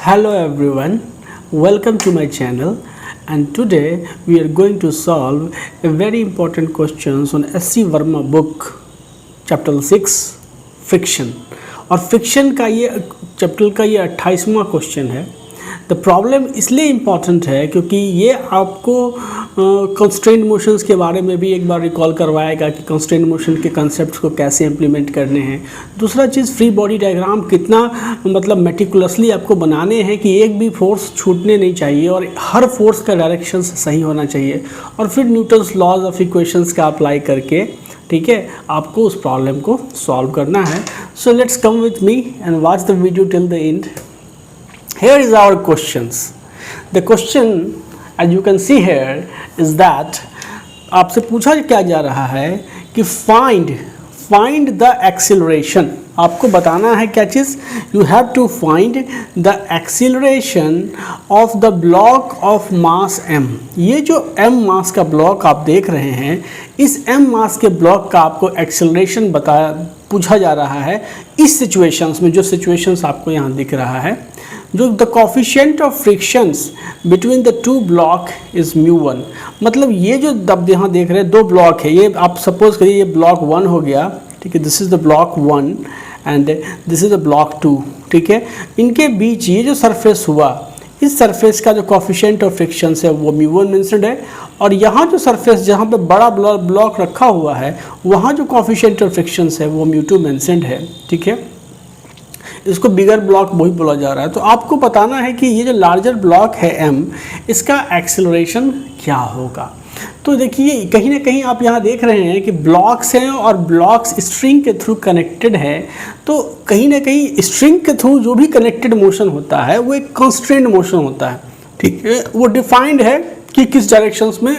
Hello everyone, welcome to my channel and today we are going to solve a very important questions on S.C. Verma book chapter 6 friction और friction का ये chapter का ये 28वां question है। The problem इसलिए important है क्योंकि ये आपको कंस्ट्रेंट मोशंस के बारे में भी एक बार रिकॉल करवाएगा कि कंस्ट्रेंट मोशन के कंसेप्ट को कैसे इम्प्लीमेंट करने हैं। दूसरा चीज़ फ्री बॉडी डायग्राम कितना मतलब मेटिकुलसली आपको बनाने हैं कि एक भी फोर्स छूटने नहीं चाहिए और हर फोर्स का डायरेक्शन सही होना चाहिए। और फिर न्यूटन्स लॉज ऑफ इक्वेशंस का अप्लाई करके ठीक है आपको उस प्रॉब्लम को सॉल्व करना है। So let's come with me and watch the video till the end. Here is our questions. The question as you can see here is that आपसे पूछा क्या जा रहा है कि find the acceleration। आपको बताना है क्या चीज़, you have to find the acceleration of the block of mass m। ये जो m मास का ब्लॉक आप देख रहे हैं, इस m मास के ब्लॉक का आपको एक्सेलरेशन पूछा जा रहा है इस सिचुएशंस में, जो सिचुएशंस आपको यहाँ दिख रहा है, जो the coefficient of frictions between the two block is μ1। मतलब ये जो आप यहाँ देख रहे हैं दो ब्लॉक है, ये आप सपोज करिए ये ब्लॉक 1 हो गया, ठीक है, this is the block 1 and this is the block 2, ठीक है। इनके बीच ये जो सरफेस हुआ, इस सरफेस का जो कोफिशिएंट ऑफ फ्रिक्शंस है वो μ1 मेंशन्ड है, और यहाँ जो सरफेस जहाँ पे बड़ा ब्लॉक रखा हुआ है वहाँ जो कोफिशिएंट ऑफ फ्रिक्शंस है वो μ2 मेंशन्ड है, ठीक है। इसको बिगर ब्लॉक वही बोला जा रहा है। तो आपको बताना है कि ये जो लार्जर ब्लॉक है m, इसका एक्सेलरेशन क्या होगा। तो देखिए कहीं ना कहीं आप यहाँ देख रहे हैं कि ब्लॉक्स हैं और ब्लॉक्स स्ट्रिंग के थ्रू कनेक्टेड है। तो कहीं ना कहीं स्ट्रिंग के थ्रू जो भी कनेक्टेड मोशन होता है वो एक कॉन्स्ट्रेंट मोशन होता है, ठीक है। वो डिफाइंड है कि किस डायरेक्शंस में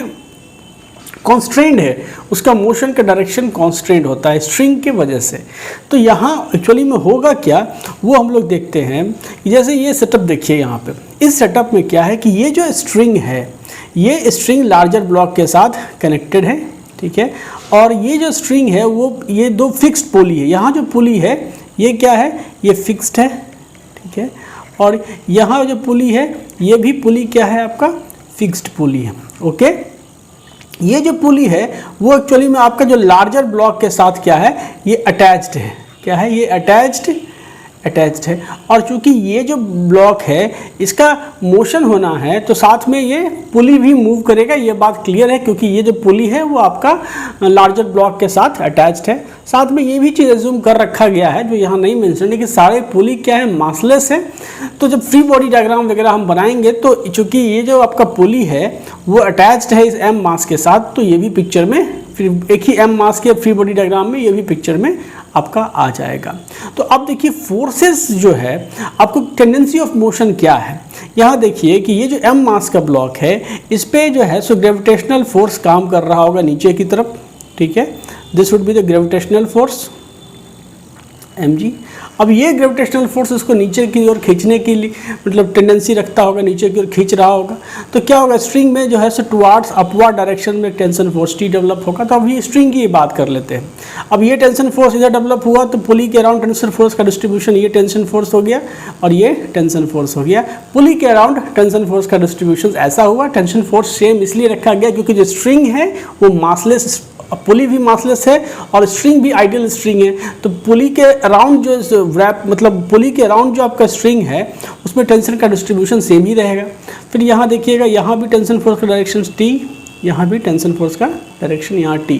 कॉन्स्ट्रेंट है, उसका मोशन का डायरेक्शन कॉन्स्ट्रेंट होता है स्ट्रिंग के वजह से। तो यहाँ एक्चुअली में होगा क्या वो हम लोग देखते हैं। जैसे ये सेटअप देखिए, यहाँ पे इस सेटअप में क्या है कि ये जो स्ट्रिंग है, ये स्ट्रिंग लार्जर ब्लॉक के साथ कनेक्टेड है, ठीक है। और ये जो स्ट्रिंग है वो ये दो फिक्स्ड पुली है। यहाँ जो पुली है ये क्या है, ये फिक्स्ड है, ठीक है। और यहाँ जो पुली है ये भी पुली क्या है, आपका फिक्स्ड पुली है, ओके। ये जो पुली है वो एक्चुअली में आपका जो लार्जर ब्लॉक के साथ क्या है, ये अटैच्ड है, क्या है, ये अटैच्ड है। और चूंकि ये जो ब्लॉक है इसका मोशन होना है तो साथ में ये पुली भी मूव करेगा, ये बात क्लियर है, क्योंकि ये जो पुली है वो आपका लार्जर ब्लॉक के साथ अटैच्ड है। साथ में ये भी चीज़ एज्यूम कर रखा गया है जो यहाँ नहीं मेंशन है कि सारे पुली क्या है, मासलेस है। तो जब फ्री बॉडी डायग्राम वगैरह हम बनाएंगे तो चूँकि ये जो आपका पुली है वो अटैच्ड है इस m मास के साथ, तो ये भी पिक्चर में फिर एक ही m मास के फ्री बॉडी डायग्राम में ये भी पिक्चर में आपका आ जाएगा। तो अब देखिए फोर्सेस जो है, आपको टेंडेंसी ऑफ मोशन क्या है। यहाँ देखिए कि ये जो m मास का ब्लॉक है इस पे जो है सो ग्रेविटेशनल फोर्स काम कर रहा होगा नीचे की तरफ, ठीक है। This would be the gravitational force mg। अब ये ग्रेविटेशनल फोर्स इसको नीचे की ओर खींचने के लिए मतलब टेंडेंसी रखता होगा, नीचे की ओर खींच रहा होगा। तो क्या होगा, स्ट्रिंग में जो है सो टुवार्ड्स अपवर्ड डायरेक्शन में टेंशन फोर्स T डेवलप होगा। तो अब ये स्ट्रिंग की बात कर लेते हैं। अब ये टेंशन फोर्स इधर डेवलप हुआ तो पुली के अराउंड टेंशन फोर्स का डिस्ट्रीब्यूशन, ये टेंशन फोर्स हो गया और ये टेंशन फोर्स हो गया। पुली के अराउंड टेंशन फोर्स का डिस्ट्रीब्यूशन ऐसा हुआ। टेंशन फोर्स सेम इसलिए रखा गया क्योंकि जो स्ट्रिंग है वो मासलेस, पुली भी मासलेस है और स्ट्रिंग भी आइडियल स्ट्रिंग है। तो पुली के अराउंड जो व्रैप मतलब पुली के अराउंड जो आपका स्ट्रिंग है उसमें टेंशन का डिस्ट्रीब्यूशन सेम ही रहेगा। फिर यहाँ देखिएगा, यहाँ भी टेंशन फोर्स का डायरेक्शन T, यहाँ भी टेंशन फोर्स का डायरेक्शन यहाँ T।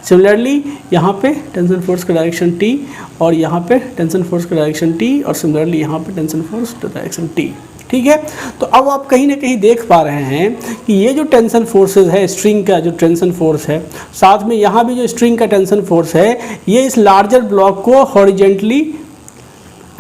सिमिलरली यहाँ पे टेंशन फोर्स का डायरेक्शन T और यहाँ पे टेंशन फोर्स का डायरेक्शन T और सिमिलरली यहाँ पे टेंशन फोर्स का डायरेक्शन T, ठीक है। तो अब आप कहीं ना कहीं देख पा रहे हैं कि ये जो टेंशन फोर्सेस है, स्ट्रिंग का जो टेंशन फोर्स है, साथ में यहाँ भी जो स्ट्रिंग का टेंशन फोर्स है, ये इस लार्जर ब्लॉक को हॉरिजेंटली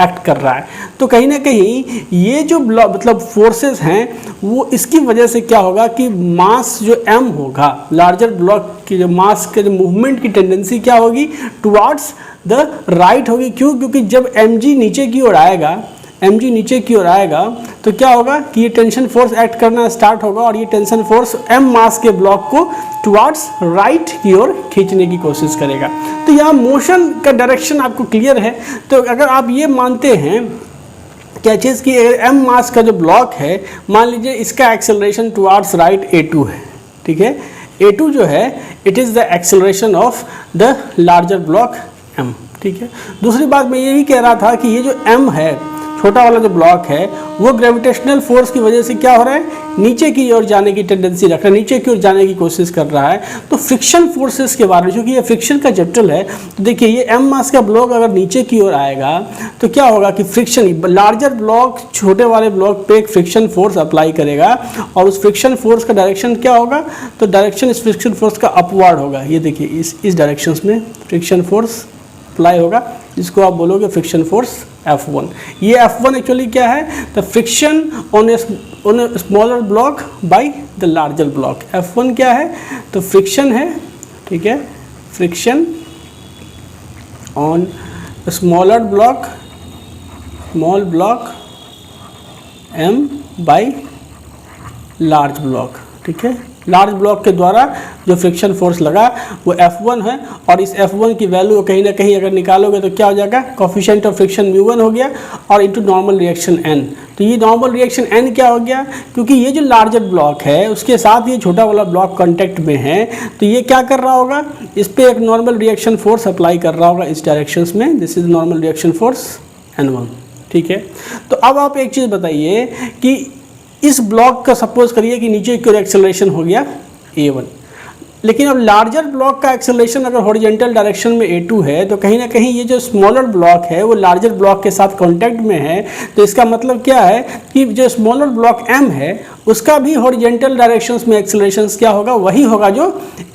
एक्ट कर रहा है। तो कहीं ना कहीं ये जो ब्लॉक मतलब फोर्सेस हैं वो इसकी वजह से क्या होगा कि मास जो m होगा, लार्जर ब्लॉक की जो मास के जो मूवमेंट की टेंडेंसी क्या होगी, टुवार्ड्स द राइट होगी। क्यों, क्योंकि जब mg नीचे की ओर आएगा, mg नीचे की ओर आएगा तो क्या होगा कि ये टेंशन फोर्स एक्ट करना स्टार्ट होगा और ये टेंशन फोर्स m मास के ब्लॉक को टुवार्ड्स राइट की ओर खींचने की कोशिश करेगा। तो यहाँ मोशन का डायरेक्शन आपको क्लियर है। तो अगर आप ये मानते हैं क्या चीज़ की m मास का जो ब्लॉक है, मान लीजिए इसका एक्सेलरेशन टुवार्ड्स राइट a2 है, ठीक है। a2 जो है it is the acceleration of the larger block m, ठीक है। दूसरी बात मैं ये भी कह रहा था कि ये जो m है, छोटा वाला जो ब्लॉक है, वो ग्रेविटेशनल फोर्स की वजह से क्या हो रहा है, नीचे की ओर जाने की टेंडेंसी रख रहा है, नीचे की ओर जाने की कोशिश कर रहा है। तो फ्रिक्शन फोर्सेस के बारे में, क्योंकि ये फ्रिक्शन का चैप्टर है, तो देखिए ये m मास का ब्लॉक अगर नीचे की ओर आएगा तो क्या होगा कि फ्रिक्शन, लार्जर ब्लॉक छोटे वाले ब्लॉक पे एक फ्रिक्शन फोर्स अप्लाई करेगा और उस फ्रिक्शन फोर्स का डायरेक्शन क्या होगा, तो डायरेक्शन इस फ्रिक्शन फोर्स का अपवर्ड होगा। ये देखिए इस डायरेक्शन में फ्रिक्शन फोर्स अप्लाई होगा, जिसको आप बोलोगे फ्रिक्शन फोर्स F1। ये F1 एक्चुअली क्या है, the friction on a smaller block by the larger block. F1 क्या है, तो फ्रिक्शन है, ठीक है, friction on smaller block, small block M by large block, ठीक है। लार्ज ब्लॉक के द्वारा जो फ्रिक्शन फोर्स लगा वो F1 है, और इस F1 की वैल्यू कहीं ना कहीं अगर निकालोगे तो क्या हो जाएगा, कोफिशिएंट ऑफ फ्रिक्शन μ1 हो गया और इनटू नॉर्मल रिएक्शन n। तो ये नॉर्मल रिएक्शन n क्या हो गया, क्योंकि ये जो लार्जर ब्लॉक है उसके साथ ये छोटा वाला ब्लॉक कांटेक्ट में है, तो ये क्या कर रहा होगा, इस पर एक नॉर्मल रिएक्शन फोर्स अप्लाई कर रहा होगा इस डायरेक्शन में। This is normal reaction force N1, ठीक है। तो अब आप एक चीज़ बताइए कि इस ब्लॉक का सपोज करिए कि नीचे की ओर एक्सेलरेशन हो गया a1, लेकिन अब लार्जर ब्लॉक का एक्सेलरेशन अगर हॉरिजॉन्टल डायरेक्शन में a2 है, तो कहीं ना कहीं ये जो स्मॉलर ब्लॉक है वो लार्जर ब्लॉक के साथ कांटेक्ट में है। तो इसका मतलब क्या है कि जो स्मॉलर ब्लॉक m है उसका भी हॉरिजॉन्टल डायरेक्शंस में एक्सेलरेशन क्या होगा, वही होगा जो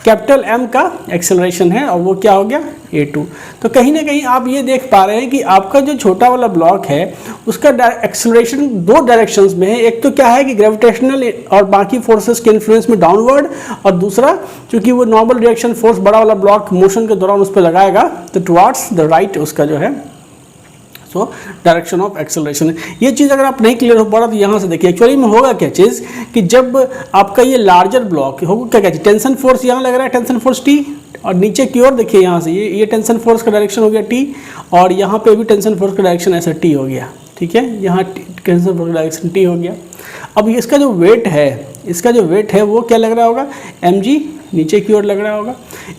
कैपिटल M का एक्सेलरेशन है, और वो क्या हो गया a2। तो कहीं ना कहीं आप ये देख पा रहे हैं कि आपका जो छोटा वाला ब्लॉक है उसका एक्सेलरेशन दो डायरेक्शंस में है। एक तो क्या है कि ग्रेविटेशनल और बाकी फोर्सेस के इन्फ्लुएंस में डाउनवर्ड, और दूसरा क्योंकि वो नॉर्मल रिएक्शन फोर्स बड़ा वाला ब्लॉक मोशन के दौरान उस पर लगाएगा, तो टुवार्ड्स द राइट उसका जो है सो डायरेक्शन ऑफ एक्सेलरेशन। ये चीज़ अगर आप नहीं क्लियर हो पा रहा तो यहाँ से देखिए एक्चुअली में होगा क्या चीज़ कि जब आपका ये लार्जर ब्लॉक होगा, क्या कहते हैं, टेंशन फोर्स यहाँ लग रहा है, टेंशन फोर्स T, और नीचे की ओर देखिए यहाँ से ये टेंशन फोर्स का डायरेक्शन हो गया T, और यहाँ पे भी टेंशन फोर्स का डायरेक्शन ऐसा T हो गया, ठीक है। यहाँ टेंशन फोर्स का डायरेक्शन T हो गया। अब इसका जो वेट है, इसका जो वेट है वो क्या लग रहा होगा, mg नीचे की ओर लग रहा होगा।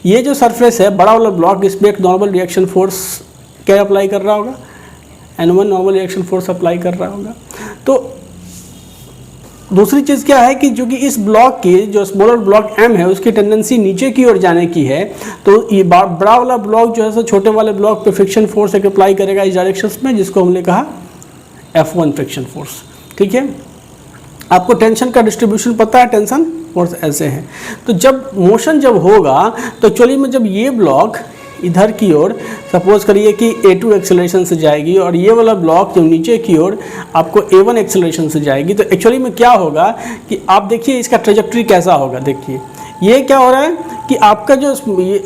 ये जो सरफेस है बड़ा वाला ब्लॉक, इस पर एक नॉर्मल रिएक्शन फोर्स क्या अप्लाई कर रहा होगा, N1 normal reaction force apply कर रहा होगा। तो दूसरी चीज़ क्या है कि जो कि इस ब्लॉक की जो स्मॉलर ब्लॉक M है उसकी टेंडेंसी नीचे की ओर जाने की है, तो ये बड़ा वाला ब्लॉक जो है सो छोटे वाले ब्लॉक पे फ्रिक्शन फोर्स एक अप्लाई करेगा इस डायरेक्शन में, जिसको हमने कहा F1 फ्रिक्शन फोर्स, ठीक है। आपको टेंशन का डिस्ट्रीब्यूशन पता है, टेंशन फोर्स ऐसे है। तो जब मोशन जब होगा तो एक्चुअली में जब ये ब्लॉक इधर की ओर सपोज करिए कि a2 एक्सेलरेशन से जाएगी और ये वाला ब्लॉक जो नीचे की ओर आपको a1 एक्सेलरेशन से जाएगी, तो एक्चुअली में क्या होगा कि आप देखिए इसका ट्रेजेक्ट्री कैसा होगा। देखिए ये क्या हो रहा है कि आपका जो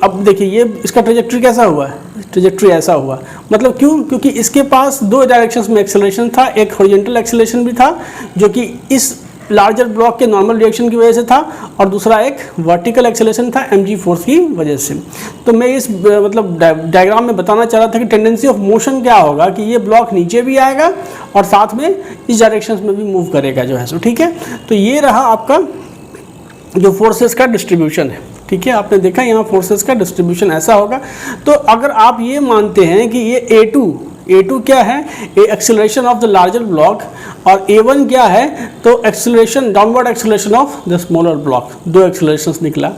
अब देखिए ये इसका ट्रेजेक्ट्री कैसा हुआ है, ट्रेजेक्ट्री ऐसा हुआ, मतलब क्यों, क्योंकि इसके पास दो डायरेक्शंस में एक्सेलरेशन था, एक हॉरिजॉन्टल एक्सेलरेशन भी था जो कि इस लार्जर ब्लॉक के नॉर्मल रिएक्शन की वजह से था, और दूसरा एक वर्टिकल एक्सेलरेशन था mg फोर्स की वजह से। तो मैं इस मतलब डायग्राम में बताना चाह रहा था कि टेंडेंसी ऑफ मोशन क्या होगा कि ये ब्लॉक नीचे भी आएगा और साथ में इस डायरेक्शन में भी मूव करेगा जो है सो, ठीक है। तो ये रहा आपका जो फोर्सेस का डिस्ट्रीब्यूशन है, ठीक है। आपने देखा यहाँ फोर्सेस का डिस्ट्रीब्यूशन ऐसा होगा। तो अगर आप ये मानते हैं कि ये A2 क्या है, acceleration of the larger block, और A1 क्या है, तो acceleration downward acceleration of the smaller block, दो एक्सेलरेशंस निकला।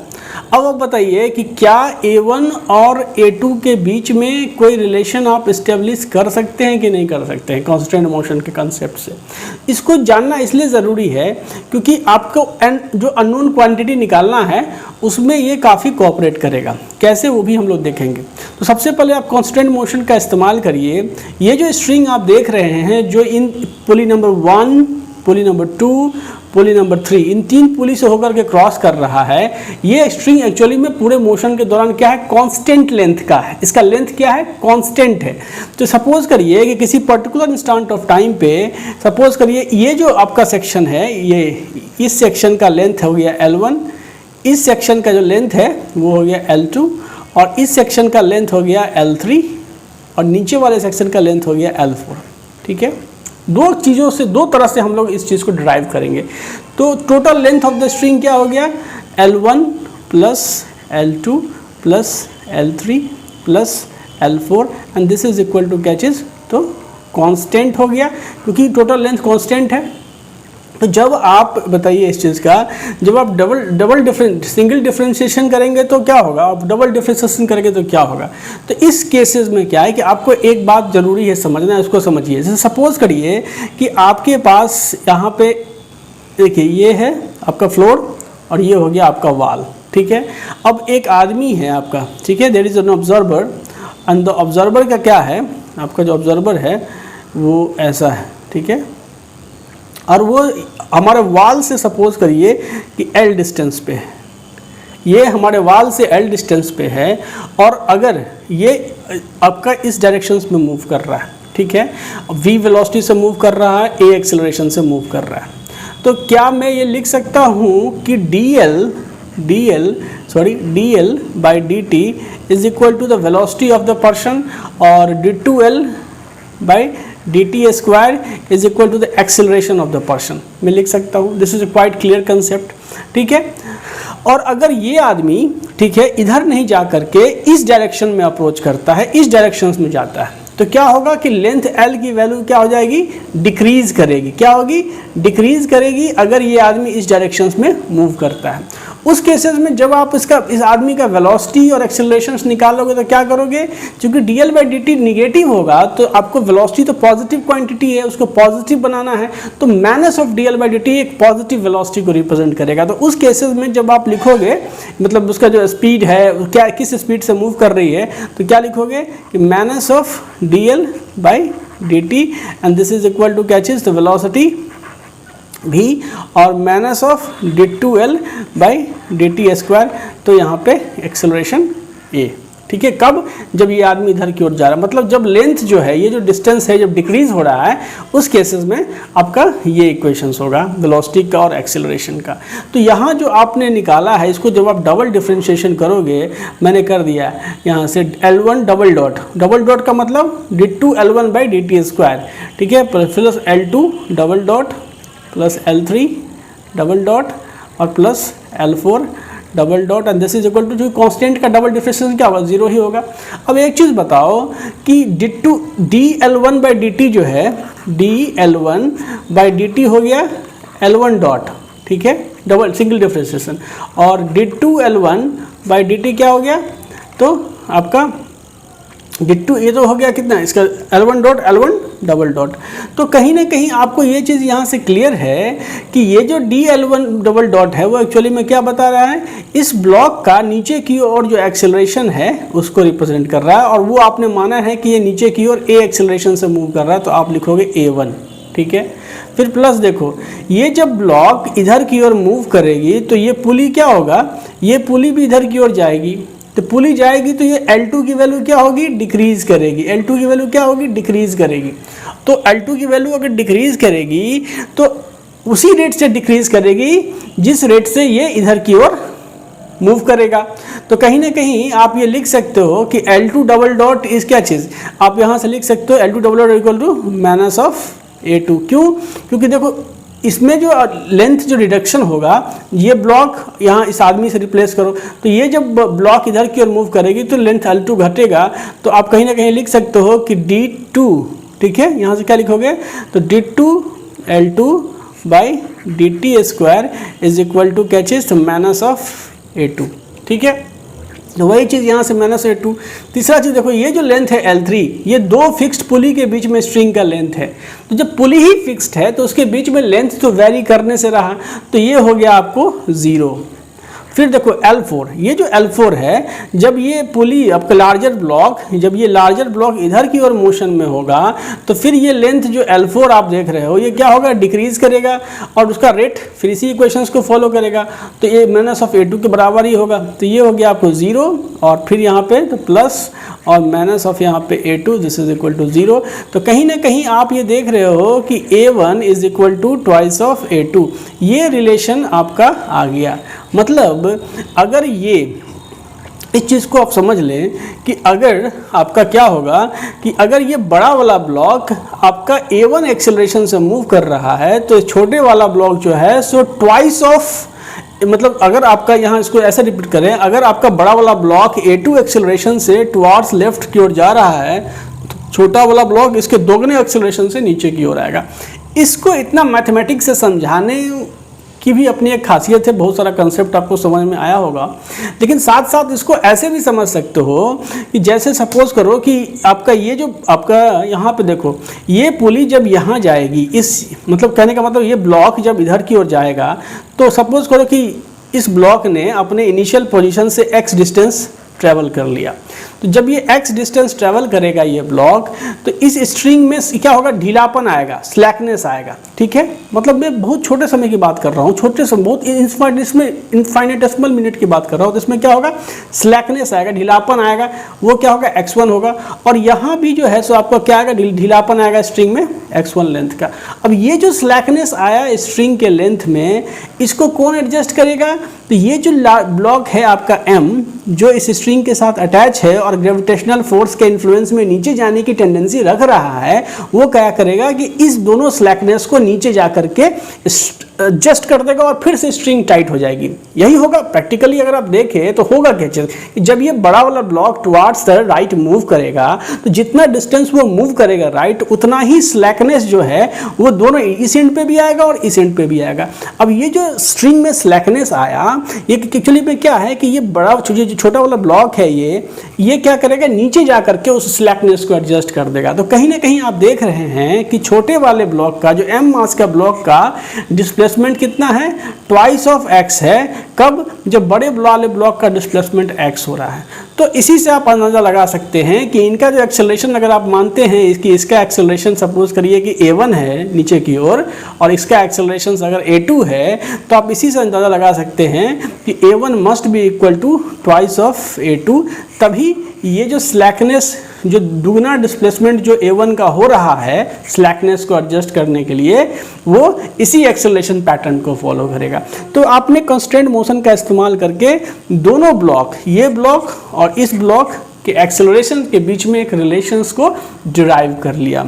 अब आप बताइए कि क्या A1 और A2 के बीच में कोई रिलेशन आप इस्टेब्लिश कर सकते हैं कि नहीं कर सकते हैं कांस्टेंट मोशन के कंसेप्ट से। इसको जानना इसलिए ज़रूरी है क्योंकि आपको जो अननोन क्वांटिटी निकालना है उसमें ये काफ़ी कोऑपरेट करेगा। कैसे, वो भी हम लोग देखेंगे। तो सबसे पहले आप कांस्टेंट मोशन का इस्तेमाल करिए। ये जो स्ट्रिंग आप देख रहे हैं जो इन पुली नंबर 1, पुली नंबर 2, पुली नंबर 3, इन तीन पुली से होकर के क्रॉस कर रहा है, ये स्ट्रिंग एक्चुअली में पूरे मोशन के दौरान क्या है, कांस्टेंट लेंथ का है। इसका लेंथ क्या है, कांस्टेंट है। तो सपोज करिए कि किसी पर्टिकुलर इंस्टेंट ऑफ टाइम पे सपोज करिए ये जो आपका सेक्शन है, ये इस सेक्शन का लेंथ हो गया L1, इस सेक्शन का जो लेंथ है वो हो गया L2, और इस सेक्शन का लेंथ हो गया L3, और नीचे वाले सेक्शन का लेंथ हो गया L4, ठीक है। दो चीज़ों से, दो तरह से हम लोग इस चीज़ को ड्राइव करेंगे। तो total length of the string क्या हो गया, L1 plus L2 plus L3 plus L4 and this is equal to क्या चीज़, तो कांस्टेंट हो गया, क्योंकि टोटल लेंथ कांस्टेंट है। तो जब आप बताइए इस चीज़ का, जब आप सिंगल डिफरेंशिएशन करेंगे तो क्या होगा, आप डबल डिफरेंशिएशन करेंगे तो क्या होगा। तो इस केसेस में क्या है कि आपको एक बात जरूरी है समझना, इसको समझिए। जैसे सपोज करिए कि आपके पास यहाँ पे देखिए ये है आपका फ्लोर और ये हो गया आपका वॉल, ठीक है। अब एक आदमी है आपका, ठीक है, there is an observer and the observer का क्या है, आपका जो ऑब्जर्वर है वो ऐसा है, ठीक है, और वो हमारे वॉल से सपोज करिए कि L डिस्टेंस पे है, ये हमारे वॉल से L डिस्टेंस पे है, और अगर ये आपका इस डायरेक्शंस में मूव कर रहा है, ठीक है, v वेलोसिटी से मूव कर रहा है, a एक्सेलरेशन से मूव कर रहा है, तो क्या मैं ये लिख सकता हूँ कि dl by dt is equal to the velocity of the person, और d2l by dt square is equal to the acceleration of the person, मैं लिख सकता हूँ। This is a quite clear concept, ठीक है। और अगर ये आदमी, ठीक है, इधर नहीं जा करके इस डायरेक्शन में अप्रोच करता है, इस डायरेक्शन में जाता है, तो क्या होगा कि लेंथ L की वैल्यू क्या हो जाएगी, डिक्रीज करेगी। क्या होगी, डिक्रीज करेगी अगर ये आदमी इस डायरेक्शन में मूव करता है। उस केसेस में जब आप इस आदमी का वेलोसिटी और एक्सेलरेशन निकालोगे तो क्या करोगे, क्योंकि dl बाई dt निगेटिव होगा तो आपको वेलोसिटी तो पॉजिटिव क्वांटिटी है, उसको पॉजिटिव बनाना है, तो minus of dl by dt एक पॉजिटिव वेलोसिटी को रिप्रेजेंट करेगा। तो उस केसेस में जब आप लिखोगे, मतलब उसका जो स्पीड है क्या, किस स्पीड से मूव कर रही है, तो क्या लिखोगे कि minus of dl by dt and this is equal to क्या चीज, तो वेलोसिटी v और minus of d2l by dt square, तो यहाँ पे एक्सेलरेशन a, ठीक है। कब, जब ये आदमी इधर की ओर जा रहा है, मतलब जब लेंथ जो है, ये जो डिस्टेंस है जब डिक्रीज हो रहा है, उस केसेस में आपका ये इक्वेशंस होगा वेलोसिटी का और एक्सेलरेशन का। तो यहाँ जो आपने निकाला है, इसको जब आप डबल डिफरेंशिएशन करोगे, मैंने कर दिया यहाँ से L1 डबल डॉट का मतलब d2L1 बाई dt स्क्वायर, ठीक है, plus L2 double dot plus L3 double dot और plus L4 double dot and this is equal to, जो कांस्टेंट का डबल डिफरेंशिएशन क्या होगा, जीरो ही होगा। अब एक चीज़ बताओ कि dl1 बाई dt जो है, dl1 बाई dt हो गया L1 डॉट, ठीक है, डबल सिंगल डिफरेंशिएशन, और d2L1 बाई dt क्या हो गया, तो आपका d2, ये तो हो गया कितना इसका L1 dot L1 double dot. तो कहीं ना कहीं आपको ये चीज़ यहाँ से क्लियर है कि ये जो dl1 डबल डॉट है वो एक्चुअली में क्या बता रहा है, इस ब्लॉक का नीचे की ओर जो एक्सेलरेशन है उसको रिप्रेजेंट कर रहा है, और वो आपने माना है कि ये नीचे की ओर a एक्सेलरेशन से मूव कर रहा है, तो आप लिखोगे a1, ठीक है। फिर प्लस देखो, ये जब ब्लॉक इधर की ओर मूव करेगी तो ये पुली क्या होगा, ये पुली भी इधर की ओर जाएगी, तो पुली जाएगी तो ये L2 की वैल्यू क्या होगी, डिक्रीज करेगी। L2 की वैल्यू क्या होगी, डिक्रीज करेगी। तो L2 की वैल्यू अगर डिक्रीज करेगी तो उसी रेट से डिक्रीज करेगी जिस रेट से ये इधर की ओर मूव करेगा। तो कहीं ना कहीं आप ये लिख सकते हो कि L2 डबल डॉट इज क्या चीज़, आप यहाँ से लिख सकते हो L2 double dot equal to minus of A2। क्यों, क्योंकि देखो इसमें जो लेंथ जो रिडक्शन होगा, ये ब्लॉक यहाँ इस आदमी से रिप्लेस करो, तो ये जब ब्लॉक इधर की ओर मूव करेगी तो लेंथ L2 घटेगा, तो आप कहीं ना कहीं लिख सकते हो कि D2, ठीक है, यहाँ से क्या लिखोगे, तो D2L2 by dt square is equal to क्या चीज़, तो माइनस ऑफ A2, ठीक है। तो वही चीज़ यहाँ से माइनस A2। तीसरा चीज़ देखो, ये जो लेंथ है L3, ये दो फिक्स्ड पुली के बीच में स्ट्रिंग का लेंथ है, तो जब पुली ही फिक्स्ड है तो उसके बीच में लेंथ तो वेरी करने से रहा, तो ये हो गया आपको 0। फिर देखो L4, ये जो L4 है, जब ये पुली आपका लार्जर ब्लॉक, जब ये लार्जर ब्लॉक इधर की ओर मोशन में होगा तो फिर ये लेंथ जो L4 आप देख रहे हो ये क्या होगा, डिक्रीज करेगा, और उसका रेट फिर इसी इक्वेशंस को फॉलो करेगा, तो ये माइनस ऑफ A2 के बराबर ही होगा। तो ये हो गया आपको 0, और फिर यहाँ पे तो प्लस और माइनस ऑफ यहाँ पे A2, this is equal to 0। तो कहीं ना कहीं आप ये देख रहे हो कि A1 is equal to twice of A2, ये रिलेशन आपका आ गया। मतलब अगर ये इस चीज़ को आप समझ लें कि अगर आपका क्या होगा कि अगर ये बड़ा वाला ब्लॉक आपका A1 एक्सेलरेशन से मूव कर रहा है तो छोटे वाला ब्लॉक जो है सो ट्वाइस ऑफ, मतलब अगर आपका यहाँ इसको ऐसे रिपीट करें, अगर आपका बड़ा वाला ब्लॉक A2 एक्सेलरेशन से टुवार्ड्स लेफ्ट की ओर जा रहा है तो छोटा वाला ब्लॉक इसके दोगुने एक्सेलरेशन से नीचे की ओर आएगा। इसको इतना मैथमेटिक्स से समझाने की भी अपनी एक खासियत है, बहुत सारा कंसेप्ट आपको समझ में आया होगा, लेकिन साथ साथ इसको ऐसे भी समझ सकते हो कि जैसे सपोज करो कि आपका ये जो आपका यहाँ पे देखो, ये पुली जब यहाँ जाएगी, इस मतलब कहने का मतलब ये ब्लॉक जब इधर की ओर जाएगा तो सपोज करो कि इस ब्लॉक ने अपने इनिशियल पोजीशन से x डिस्टेंस ट्रैवल कर लिया, तो जब ये x डिस्टेंस ट्रैवल करेगा ये ब्लॉक, तो इस स्ट्रिंग में क्या होगा, ढीलापन आएगा, स्लैकनेस आएगा। ठीक है, मतलब मैं बहुत छोटे समय की बात कर रहा हूँ, छोटे समय, बहुत इनफाइनेटेसिमल मिनट की बात कर रहा हूँ, तो इसमें क्या होगा, स्लैकनेस आएगा, ढीलापन आएगा, वो क्या होगा, x1 होगा। और यहाँ भी जो है सो आपका क्या आएगा, ढीलापन आएगा स्ट्रिंग में x1 लेंथ का। अब ये जो स्लैकनेस आया स्ट्रिंग के लेंथ में, इसको कौन एडजस्ट करेगा, तो ये जो ब्लॉक है आपका m जो इस स्ट्रिंग के साथ अटैच है और ग्रेविटेशनल फोर्स के इन्फ्लुएंस में नीचे जाने की टेंडेंसी रख रहा है, वो क्या करेगा कि इस दोनों स्लैकनेस को नीचे जा करके एडजस्ट कर देगा और फिर से स्ट्रिंग टाइट हो जाएगी। यही होगा प्रैक्टिकली, अगर आप देखें तो होगा क्या चीज, जब ये बड़ा वाला block towards the right move करेगा तो जितना डिस्टेंस वो मूव करेगा राइट, उतना ही स्लैकनेस जो है वो दोनों इस एंड पे भी आएगा और इस एंड पे भी आएगा। अब ये जो स्ट्रिंग में स्लैकनेस आया, ये एक्चुअली में क्या है कि ये बड़ा जो छोटा वाला ब्लॉक है ये क्या करेगा, नीचे जा करके उस स्लैकनेस को एडजस्ट कर देगा। तो कहीं ना कहीं आप देख रहे हैं कि छोटे वाले ब्लॉक का, जो m मास का ब्लॉक का डिस्प्लेसमेंट कितना है, ट्वाइस ऑफ x है। कब, जब बड़े वाले ब्लॉक का डिस्प्लेसमेंट x हो रहा है। तो इसी से आप अंदाजा लगा सकते हैं कि इनका जो एक्सेलरेशन, अगर आप मानते हैं इसका एक्सेलरेशन सपोज करिए कि a1 है नीचे की ओर और इसका एक्सेलरेशन अगर a2 है, तो आप इसी से अंदाजा लगा सकते हैं कि a1 must be equal to twice of a2। तभी ये जो स्लैकनेस, जो दुगना डिस्प्लेसमेंट जो a1 का हो रहा है स्लैकनेस को एडजस्ट करने के लिए, वो इसी एक्सेलरेशन पैटर्न को फॉलो करेगा। तो आपने कंस्ट्रेंट मोशन का इस्तेमाल करके दोनों ब्लॉक, ये ब्लॉक और इस ब्लॉक के एक्सेलरेशन के बीच में एक रिलेशंस को डिराइव कर लिया।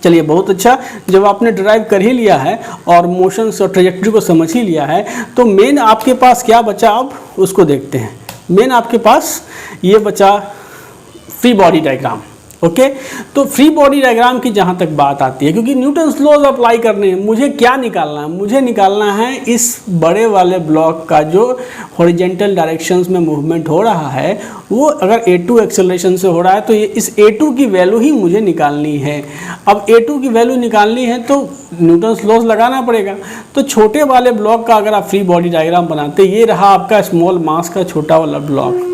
चलिए, बहुत अच्छा, जब आपने डिराइव कर ही लिया है और मोशंस और ट्रेजेक्टरी को समझ ही लिया है, तो मेन आपके पास क्या बचा, अब उसको देखते हैं। मेन आपके पास ये बचा फ्री बॉडी डायग्राम। ओके, तो फ्री बॉडी डायग्राम की जहाँ तक बात आती है, क्योंकि न्यूटन्स लॉज अप्लाई करने हैं, मुझे क्या निकालना है, मुझे निकालना है इस बड़े वाले ब्लॉक का जो हॉरिजेंटल डायरेक्शंस में मूवमेंट हो रहा है, वो अगर a2 एक्सेलरेशन से हो रहा है तो ये इस a2 की वैल्यू ही मुझे निकालनी है। अब a2 की वैल्यू निकालनी है तो न्यूटन्स लॉज लगाना पड़ेगा। तो छोटे वाले ब्लॉक का अगर आप फ्री बॉडी डायग्राम बनाते, ये रहा आपका स्मॉल मास का छोटा वाला ब्लॉक।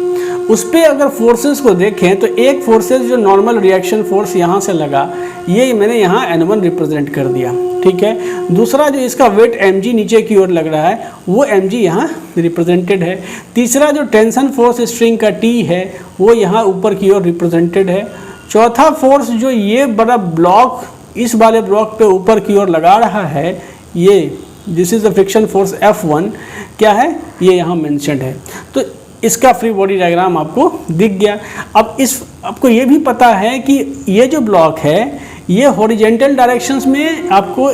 उस पर अगर फोर्सेस को देखें तो एक फोर्सेस जो नॉर्मल रिएक्शन फोर्स यहाँ से लगा, ये मैंने यहाँ N1 रिप्रेजेंट कर दिया। ठीक है, दूसरा जो इसका वेट mg नीचे की ओर लग रहा है, वो mg यहाँ रिप्रेजेंटेड है। तीसरा जो टेंशन फोर्स स्ट्रिंग का T है, वो यहाँ ऊपर की ओर रिप्रेजेंटेड है। चौथा फोर्स जो ये बड़ा ब्लॉक इस वाले ब्लॉक पे ऊपर की ओर लगा रहा है, ये this is the friction force F1 क्या है, ये यहाँ मेंशन्ड है। तो इसका फ्री बॉडी डायग्राम आपको दिख गया। अब आपको ये भी पता है कि ये जो ब्लॉक है ये हॉरिजेंटल डायरेक्शंस में आपको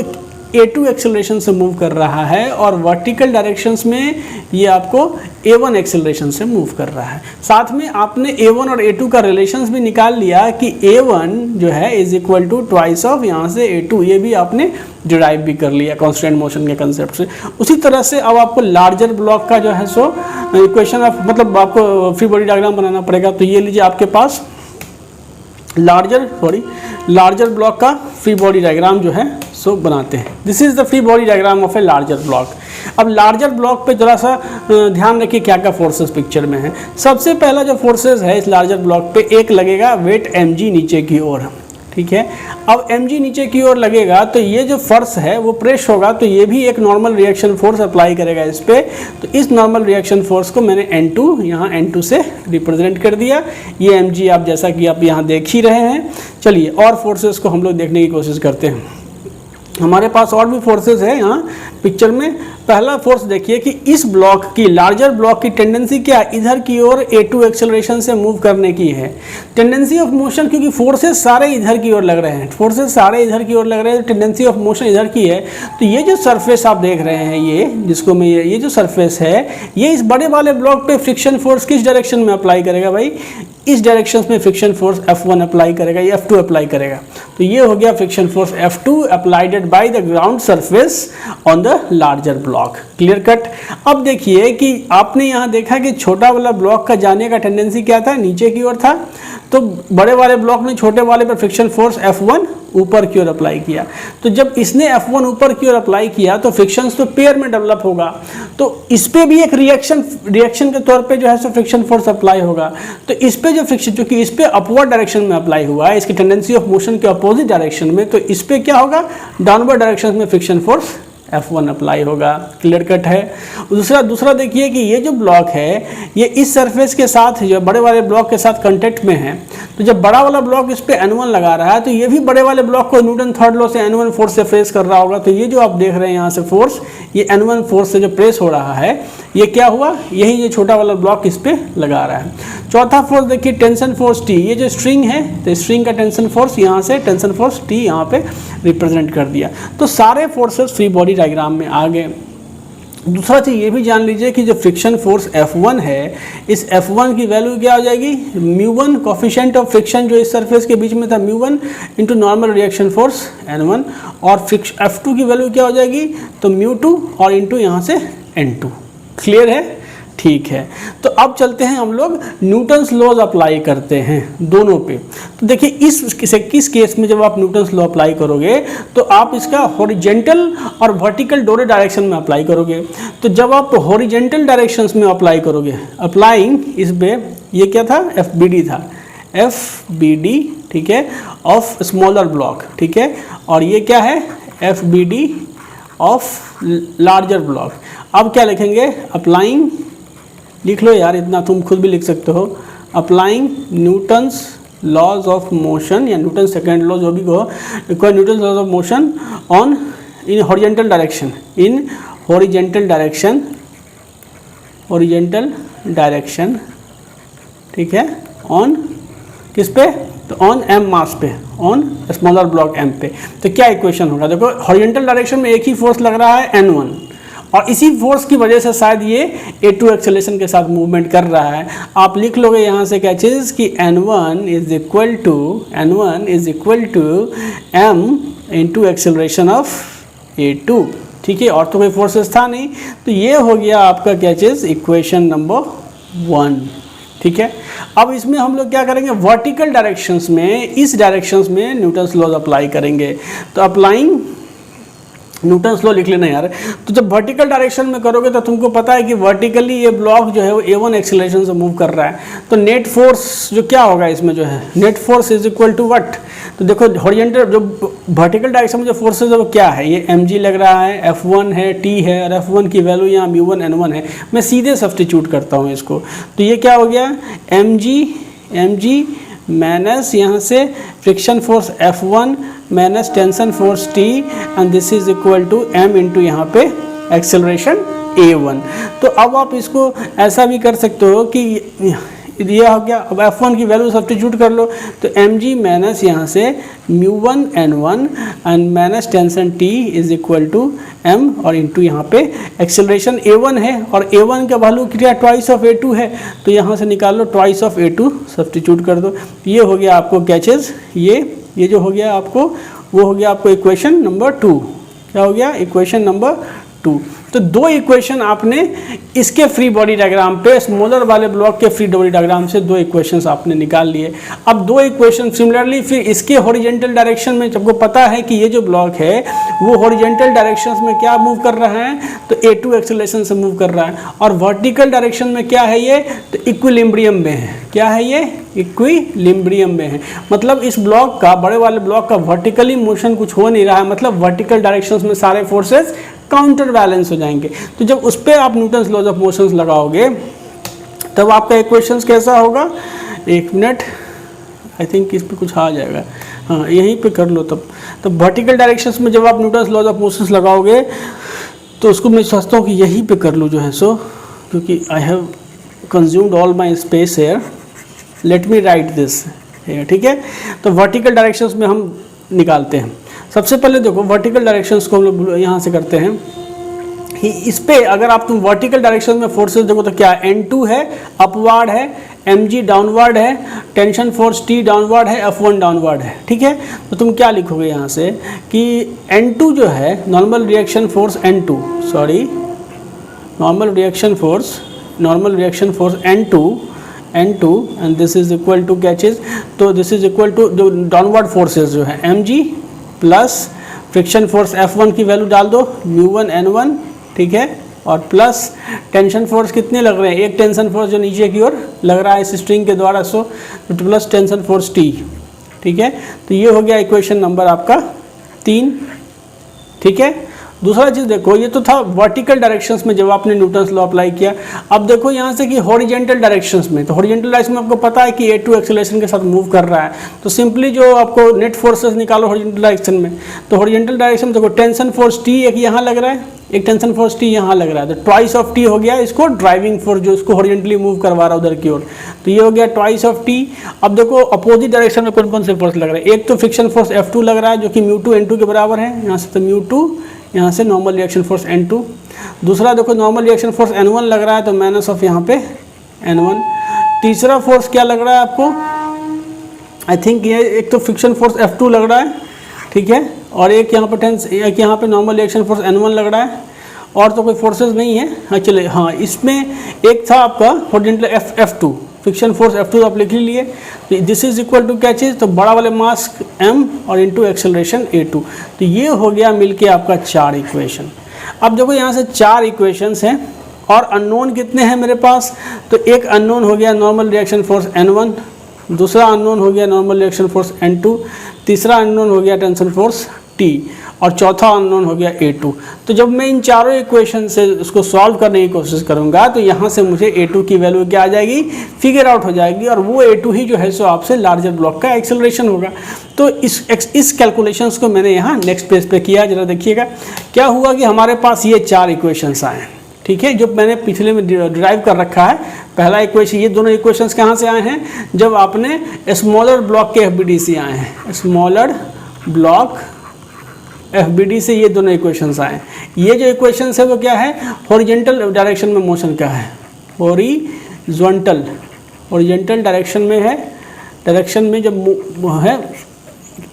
a2 एक्सेलरेशन से मूव कर रहा है और वर्टिकल डायरेक्शंस में ये आपको a1 एक्सेलरेशन से मूव कर रहा है। साथ में आपने a1 और a2 का रिलेशंस भी निकाल लिया कि a1 जो है is equal to twice of यहाँ से a2, ये भी आपने डिराइव भी कर लिया कांस्टेंट मोशन के कंसेप्ट से। उसी तरह से अब आपको लार्जर ब्लॉक का जो है सो इक्वेशन ऑफ, मतलब आपको फ्री बॉडी डायग्राम बनाना पड़ेगा। तो ये लीजिए आपके पास लार्जर ब्लॉक का फ्री बॉडी डायग्राम जो है सो बनाते हैं। This is the free body diagram of a larger block. अब लार्जर ब्लॉक पे जरा सा ध्यान रखिए क्या क्या फोर्सेस पिक्चर में है। सबसे पहला जो फोर्सेस है इस लार्जर ब्लॉक पे, एक लगेगा वेट mg नीचे की ओर। ठीक है, अब mg नीचे की ओर लगेगा तो ये जो फर्श है वो प्रेस होगा, तो ये भी एक नॉर्मल रिएक्शन फोर्स अप्लाई करेगा इस पे। तो इस नॉर्मल रिएक्शन फोर्स को मैंने n2 यहाँ n2 से रिप्रेजेंट कर दिया। ये mg आप जैसा कि आप यहाँ देख ही रहे हैं। चलिए और फोर्सेस को हम लोग देखने की कोशिश करते हैं। हमारे पास और भी फोर्सेस है यहाँ पिक्चर में। पहला फोर्स देखिए कि इस ब्लॉक की, लार्जर ब्लॉक की टेंडेंसी क्या है, इधर की ओर A2 एक्सेलरेशन से मूव करने की है। टेंडेंसी ऑफ मोशन, क्योंकि फोर्सेस सारे इधर की ओर लग रहे हैं, फोर्सेस सारे इधर की ओर लग रहे हैं, टेंडेंसी ऑफ मोशन इधर की है। तो ये जो सरफेस आप देख रहे हैं, ये जिसको मैं ये जो सरफेस है, ये इस बड़े वाले ब्लॉक पे फ्रिक्शन फोर्स किस डायरेक्शन में अप्लाई करेगा भाई, इस डायरेक्शन में फ्रिक्शन फोर्स F1 अप्लाई करेगा या F2 अप्लाई करेगा। तो ये हो गया friction force F2 applied by the ground surface on the larger block. Clear cut. अब देखिए कि आपने यहाँ देखा कि छोटा वाला ब्लॉक का जाने का टेंडेंसी क्या था, नीचे की ओर था। तो बड़े वाले ब्लॉक में छोटे वाले पर फ्रिक्शन फोर्स F1 ऊपर की ओर अप्लाई किया। तो जब इसने F1 ऊपर की ओर अप्लाई किया तो फ्रिक्शन तो पेयर में डेवलप होगा, तो इस पे भी एक रिएक्शन के तौर पे जो है सो फ्रिक्शन फोर्स अप्लाई होगा। तो इस पे जो फ्रिक्शन, चूंकि इस पे अपवर्ड डायरेक्शन में अप्लाई हुआ है, इसकी टेंडेंसी ऑफ मोशन के अपोजिट डायरेक्शन में, तो इस पे क्या होगा, डाउनवर्ड डायरेक्शन में फ्रिक्शन फोर्स F1 अप्लाई होगा। क्लियर कट है। दूसरा देखिए कि ये जो ब्लॉक है ये इस सरफेस के साथ, जो बड़े वाले ब्लॉक के साथ कांटेक्ट में है। तो जब बड़ा वाला ब्लॉक इस पे N1 लगा रहा है तो ये भी बड़े वाले ब्लॉक को न्यूटन थर्ड लॉ से N1 फोर्स से प्रेस कर रहा होगा। तो ये जो आप देख रहे हैं यहाँ से फोर्स, ये N1 फोर्स से जो प्रेस हो रहा है, ये क्या हुआ, यही ये छोटा वाला ब्लॉक इस पे लगा रहा है। चौथा फोर्स देखिए टेंशन फोर्स T, ये जो स्ट्रिंग है तो स्ट्रिंग का टेंशन फोर्स यहाँ से टेंशन फोर्स T यहाँ पे रिप्रेजेंट कर दिया। तो सारे फोर्सेस फ्री बॉडी डायग्राम में आ गए। दूसरा चीज़ ये भी जान लीजिए कि जो फ्रिक्शन फोर्स F1 है, इस F1 की वैल्यू क्या हो जाएगी, μ1 कोफिशिएंट ऑफ फ्रिक्शन जो इस सरफेस के बीच में था μ1 into normal reaction force N1, और F2 की वैल्यू क्या हो जाएगी, तो μ2 और इंटू यहाँ से N2। क्लियर है, ठीक है। तो अब चलते हैं हम लोग न्यूटन्स लॉज अप्लाई करते हैं दोनों पे। तो देखिए किस केस में जब आप न्यूटन्स लॉ अप्लाई करोगे तो आप इसका हॉरिजेंटल और वर्टिकल दोनों डायरेक्शन में अप्लाई करोगे। तो जब आप हॉरिजेंटल डायरेक्शंस में अप्लाई करोगे, अप्लाइंग इस पे, ये क्या था, FBD था, FBD, ठीक है, ऑफ स्मॉलर ब्लॉक, ठीक है, और ये क्या है, FBD ऑफ लार्जर ब्लॉक। अब क्या लिखेंगे, अप्लाइंग, लिख लो यार, इतना तुम खुद भी लिख सकते हो, applying Newton's laws of motion या न्यूटन सेकेंड लॉ, जो भी कहो, Newton's laws of motion on in horizontal direction, in horizontal direction, ठीक है, ऑन किस पे, तो ऑन M मास पे, ऑन स्मॉलर ब्लॉक M पे। तो क्या इक्वेशन होगा, देखो हॉरिजेंटल डायरेक्शन में एक ही फोर्स लग रहा है N1, और इसी फोर्स की वजह से शायद ये A2 एक्सेलरेशन के साथ मूवमेंट कर रहा है। आप लिख लोगे यहाँ से क्या चीज़ कि N1 is equal to M into acceleration of A2, ठीक है, और तो कोई फोर्सेस था नहीं। तो ये हो गया आपका क्या चीज़, इक्वेशन नंबर 1, ठीक है। अब इसमें हम लोग क्या करेंगे, वर्टिकल डायरेक्शंस में, इस डायरेक्शंस में न्यूटन्स लॉज अप्लाई करेंगे। तो अप्लाइंग न्यूटन्स लॉ लिख लेना यार। तो जब वर्टिकल डायरेक्शन में करोगे तो तुमको पता है कि वर्टिकली ये ब्लॉक जो है वो A1 एक्सेलरेशन से मूव कर रहा है। तो नेट फोर्स जो क्या होगा इसमें जो है, net force is equal to what, तो देखो हॉरिजॉन्टल जो वर्टिकल डायरेक्शन में जो फोर्सेज है वो क्या है, ये mg लग रहा है, F1 है, T है, और F1 की वैल्यू यहाँ μ1 N1 है। मैं सीधे सब्स्टिट्यूट करता हूँ इसको, तो ये क्या हो गया, mg माइनस यहाँ से friction force F1 minus tension force T, and this is equal to M into यहाँ पे एक्सेलरेशन A1। तो अब आप इसको ऐसा भी कर सकते हो कि ये हो गया, अब F1 की वैल्यू सब्स्टिट्यूट कर लो, तो mg माइनस यहाँ से μ1 N1 and minus tension T is equal to M, और इंटू यहाँ पे एक्सेलरेशन A1 है, और A1 का वैल्यू क्या, ट्वाइस ऑफ A2 है, तो यहाँ से निकाल लो ट्वाइस ऑफ A2 सब्स्टिट्यूट कर दो। ये हो गया आपको क्या चीज़, ये जो हो गया आपको, वो हो गया आपको इक्वेशन नंबर 2। क्या हो गया, इक्वेशन नंबर 2। तो दो इक्वेशन आपने इसके फ्री बॉडी डायग्राम पे, स्मॉलर वाले ब्लॉक के फ्री बॉडी डायग्राम से दो इक्वेशंस आपने निकाल लिए। अब दो इक्वेशन सिमिलरली फिर इसके हॉरिजॉन्टल डायरेक्शन में, सबको पता है कि ये जो ब्लॉक है वो हॉरिजॉन्टल डायरेक्शंस में क्या मूव कर रहा है, तो A2 एक्सेलरेशन से मूव कर रहा है, और वर्टिकल डायरेक्शन में क्या है ये, तो इक्विलिब्रियम में है। क्या है ये, इक्विलिब्रियम में है। मतलब इस ब्लॉक का, बड़े वाले ब्लॉक का वर्टिकली मोशन कुछ हो नहीं रहा है, मतलब वर्टिकल डायरेक्शंस में सारे फोर्सेस काउंटर बैलेंस हो जाएंगे। तो जब उस पर आप न्यूटन्स लॉज ऑफ मोशंस लगाओगे तब आपका इक्वेशंस कैसा होगा, एक मिनट, आई थिंक इस पर कुछ आ जाएगा, हाँ यहीं पे कर लो तब। तो वर्टिकल डायरेक्शंस में जब आप न्यूटन्स लॉज ऑफ मोशंस लगाओगे तो उसको मैं सोचता हूँ कि यहीं पे कर लूँ जो है सो, क्योंकि I have consumed all my space here, let me write this है, ठीक है। तो वर्टिकल डायरेक्शंस में हम निकालते हैं। सबसे पहले देखो वर्टिकल डायरेक्शंस को हम लोग यहाँ से करते हैं। इस पे अगर आप तुम वर्टिकल डायरेक्शन में फोर्सेस देखो तो क्या N2 है अपवार्ड है, mg डाउनवर्ड है, टेंशन फोर्स T डाउनवर्ड है, F1 डाउनवर्ड है, ठीक है। तो तुम क्या लिखोगे यहाँ से कि N2 जो है normal reaction force N2, sorry normal reaction force N2 and this is equal to क्या चीज़, तो दिस इज इक्वल टू जो डाउनवर्ड फोर्सेस जो है mg plus friction force F1 की वैल्यू डाल दो μ1 N1, ठीक है, और प्लस टेंशन फोर्स कितने लग रहे हैं, एक टेंशन फोर्स जो नीचे की ओर लग रहा है इस स्ट्रिंग के द्वारा, so plus tension force T, ठीक है। तो ये हो गया इक्वेशन नंबर आपका 3, ठीक है। दूसरा चीज़ देखो, ये तो था वर्टिकल डायरेक्शंस में जब आपने न्यूटन्स लॉ अप्लाई किया। अब देखो यहाँ से कि हॉरिजेंटल डायरेक्शंस में, तो हॉरिजेंटल डायरेक्शन में आपको पता है कि A2 एक्सेलरेशन के साथ मूव कर रहा है, तो सिंपली जो आपको नेट फोर्सेस निकालो हॉरिजेंटल डायरेक्शन में, तो हॉरिजेंटल डायरेक्शन में देखो टेंशन फोर्स T एक यहाँ लग रहा है, एक टेंशन फोर्स T यहाँ लग रहा है, तो ट्वाइस ऑफ T हो गया इसको ड्राइविंग फोर्स जो इसको हॉरिजेंटली मूव करवा रहा है उधर की ओर, तो ये हो गया ट्वाइस ऑफ T। अब देखो अपोजिट डायरेक्शन में कौन कौन से फोर्स लग रहे हैं, एक तो फ्रिक्शन फोर्स F2 लग रहा है जो कि μ2 N2 के बराबर है, यहाँ से तो μ2, यहाँ से नॉर्मल रिएक्शन फोर्स N2। दूसरा देखो नॉर्मल रिएक्शन फोर्स N1 लग रहा है तो माइनस ऑफ यहाँ पे N1। तीसरा फोर्स क्या लग रहा है आपको, आई थिंक ये एक तो फ्रिक्शन फोर्स F2 लग रहा है, ठीक है, और एक यहाँ पे नॉर्मल रिएक्शन फोर्स N1 लग रहा है, और तो कोई फोर्सेस नहीं है। हाँ चले, हाँ इसमें एक था आपका horizontal F2 friction force F2 आप लिख लिए, दिस इज इक्वल टू क्या चीज़, तो बड़ा वाले मास m और इनटू एक्सेलरेशन A2। तो ये हो गया मिलके आपका 4 इक्वेशन। अब देखो यहाँ से 4 इक्वेशंस हैं और अननोन कितने हैं मेरे पास, तो एक अननोन हो गया नॉर्मल रिएक्शन फोर्स N1, दूसरा अननोन हो गया नॉर्मल रिएक्शन फोर्स N2, तीसरा अननोन हो गया टेंशन फोर्स T, और चौथा अननोन हो गया A2। तो जब मैं इन चारों इक्वेशन से उसको सॉल्व करने की कोशिश करूंगा तो यहाँ से मुझे A2 की वैल्यू क्या आ जाएगी, फिगर आउट हो जाएगी, और वो A2 ही जो है सो आपसे लार्जर ब्लॉक का एक्सेलरेशन होगा। तो इस कैलकुलेशंस को मैंने यहाँ नेक्स्ट पेज पे किया, जरा देखिएगा क्या हुआ कि हमारे पास ये 4 इक्वेशंस आए, ठीक है, जो मैंने पिछले में डिराइव कर रखा है। पहला इक्वेशन, ये दोनों इक्वेशंस कहाँ से आए हैं, जब आपने स्मॉलर ब्लॉक के FBD से आए हैं, स्मॉलर ब्लॉक FBD से ये दोनों इक्वेशंस आए। ये जो इक्वेशंस है वो क्या है, हॉरिजेंटल डायरेक्शन में मोशन का है, हॉरिजेंटल डायरेक्शन में है, डायरेक्शन में जब है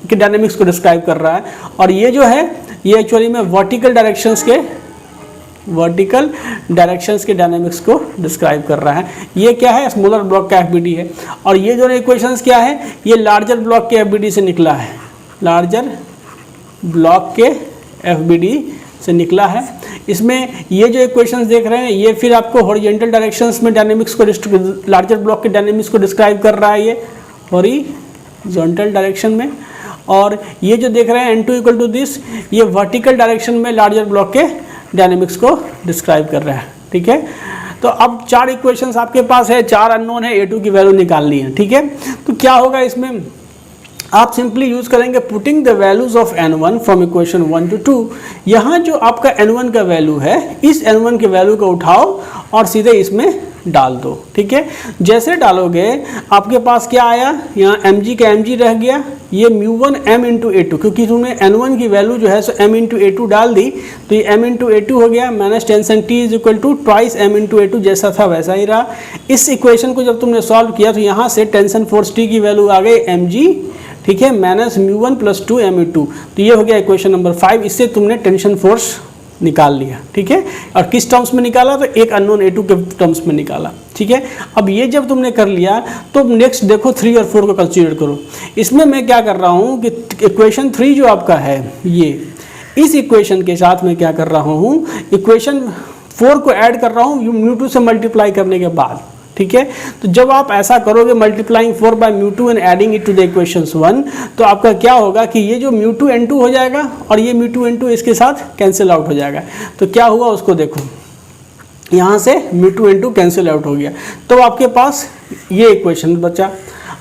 कि डायनेमिक्स को डिस्क्राइब कर रहा है, और ये जो है ये एक्चुअली में वर्टिकल डायरेक्शंस के डायनेमिक्स को डिस्क्राइब कर रहा है। ये क्या है, स्मॉलर ब्लॉक का FBD है, और ये दोनों इक्वेशंस क्या है, ये लार्जर ब्लॉक के FBD से निकला है, लार्जर ब्लॉक के FBD से निकला है। इसमें ये जो इक्वेशंस देख रहे हैं ये फिर आपको हॉरिजेंटल डायरेक्शंस में डायनेमिक्स को लार्जर ब्लॉक के डायनेमिक्स को डिस्क्राइब कर रहा है, ये हॉरिजॉन्टल डायरेक्शन में, और ये जो देख रहे हैं N2 इक्वल टू दिस, ये वर्टिकल डायरेक्शन में लार्जर ब्लॉक के डायनेमिक्स को डिस्क्राइब कर रहा है, ठीक है। तो अब 4 इक्वेशंस आपके पास है, 4 अननोन है, A2 की वैल्यू निकालनी है, ठीक है। तो क्या होगा इसमें, आप सिंपली यूज करेंगे putting the values of N1 from equation 1 to 2। यहाँ जो आपका N1 का वैल्यू है, इस N1 के वैल्यू को उठाओ और सीधे इसमें डाल दो, ठीक है। जैसे डालोगे आपके पास क्या आया, यहाँ mg का mg रह गया, ये μ1 m इंटू A2, क्योंकि तुमने N1 की वैल्यू जो है सो m इंटू A2 डाल दी, तो ये m इंटू A2 हो गया, minus tension T is equal to twice m into A2, जैसा था वैसा ही रहा। इस इक्वेशन को जब तुमने सॉल्व किया तो यहाँ से टेंशन फोर्स T की वैल्यू आ गई mg, ठीक है, माइनस μ1 प्लस 2 m2। तो ये हो गया इक्वेशन नंबर 5। इससे तुमने टेंशन फोर्स निकाल लिया, ठीक है, और किस टर्म्स में निकाला, तो एक अननोन A2 के टर्म्स में निकाला, ठीक है। अब ये जब तुमने कर लिया तो नेक्स्ट देखो 3 और 4 को कंसीडर करो। इसमें मैं क्या कर रहा हूँ कि इक्वेशन 3 जो आपका है, ये इस इक्वेशन के साथ मैं क्या कर रहा हूँ, इक्वेशन 4 को ऐड कर रहा हूँ μ2 से मल्टीप्लाई करने के बाद, ठीक है। तो जब आप ऐसा करोगे multiplying 4 by μ2 and adding it to the equations 1, तो आपका क्या होगा कि ये जो μ2 n2 हो जाएगा और ये μ2 n2 इसके साथ कैंसिल आउट हो जाएगा। तो क्या हुआ उसको देखो, यहाँ से μ2 n2 कैंसिल आउट हो गया, तो आपके पास ये इक्वेशन बचा।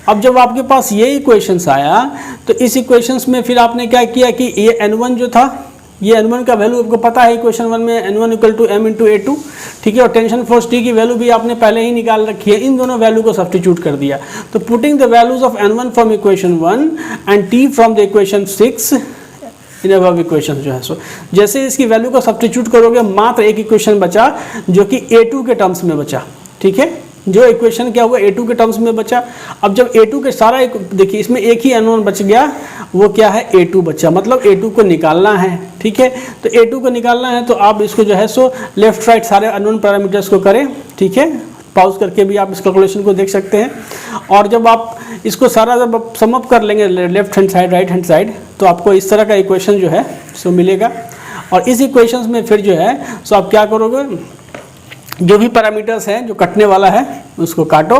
अब जब आपके पास ये इक्वेशंस आया तो इस इक्वेशंस में फिर आपने क्या किया कि ये n1 जो था, ये n1 का वैल्यू आपको पता है इक्वेशन 1 में n1 equal to m into a2, ठीक है, और टेंशन फोर्स T की वैल्यू भी आपने पहले ही निकाल रखी है, इन दोनों वैल्यू को सब्स्टिट्यूट कर दिया। तो putting the values of n1 from equation 1 and T from the equation 6 in above equation जो है, सो जैसे इसकी वैल्यू को सब्स्टिट्यूट करोगे मात्र एक इक्वेशन बचा जो कि a2 के टर्म्स में बचा, ठीक है, जो इक्वेशन क्या हुआ a2 के टर्म्स में बचा। अब जब a2 के सारा देखिए इसमें एक ही n1 बच गया, वो क्या है a2 बचा, मतलब a2 को निकालना है, ठीक है। तो a2 को निकालना है तो आप इसको जो है सो लेफ्ट राइट सारे अननोन पैरामीटर्स को करें, ठीक है, पॉज करके भी आप इस कैलकुलेशन को देख सकते हैं। और जब आप इसको सारा जब आप सम अप कर लेंगे left hand side right hand side, तो आपको इस तरह का इक्वेशन जो है सो मिलेगा। और इस इक्वेशंस में फिर जो है सो आप क्या करोगे, जो भी पैरामीटर्स हैं जो कटने वाला है उसको काटो,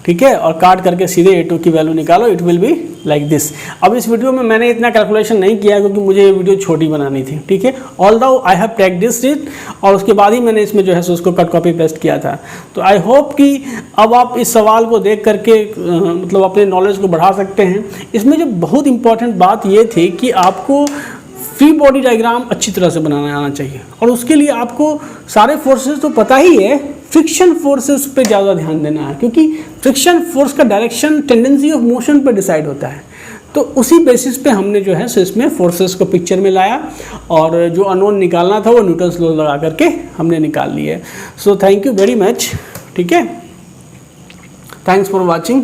ठीक है, और काट करके सीधे a2 की वैल्यू निकालो, it will be like this. अब इस वीडियो में मैंने इतना कैलकुलेशन नहीं किया क्योंकि मुझे ये वीडियो छोटी बनानी थी, ठीक है, although I have practised it, और उसके बाद ही मैंने इसमें जो है सो उसको कट कॉपी पेस्ट किया था। तो आई होप कि अब आप इस सवाल को देख करके मतलब अपने नॉलेज को बढ़ा सकते हैं। इसमें जो बहुत इंपॉर्टेंट बात ये थी कि आपको फ्री बॉडी डायग्राम अच्छी तरह से बनाना आना चाहिए, और उसके लिए आपको सारे फोर्सेस तो पता ही है, फ्रिक्शन फोर्सेस पे ज़्यादा ध्यान देना है, क्योंकि फ्रिक्शन फोर्स का डायरेक्शन टेंडेंसी ऑफ मोशन पे डिसाइड होता है। तो उसी बेसिस पे हमने जो है सो इसमें फोर्सेस को पिक्चर में लाया, और जो अननोन निकालना था वो न्यूटन्स लॉ लगा करके हमने निकाल लिए। So thank you very much, ठीक है, थैंक्स फॉर वॉचिंग।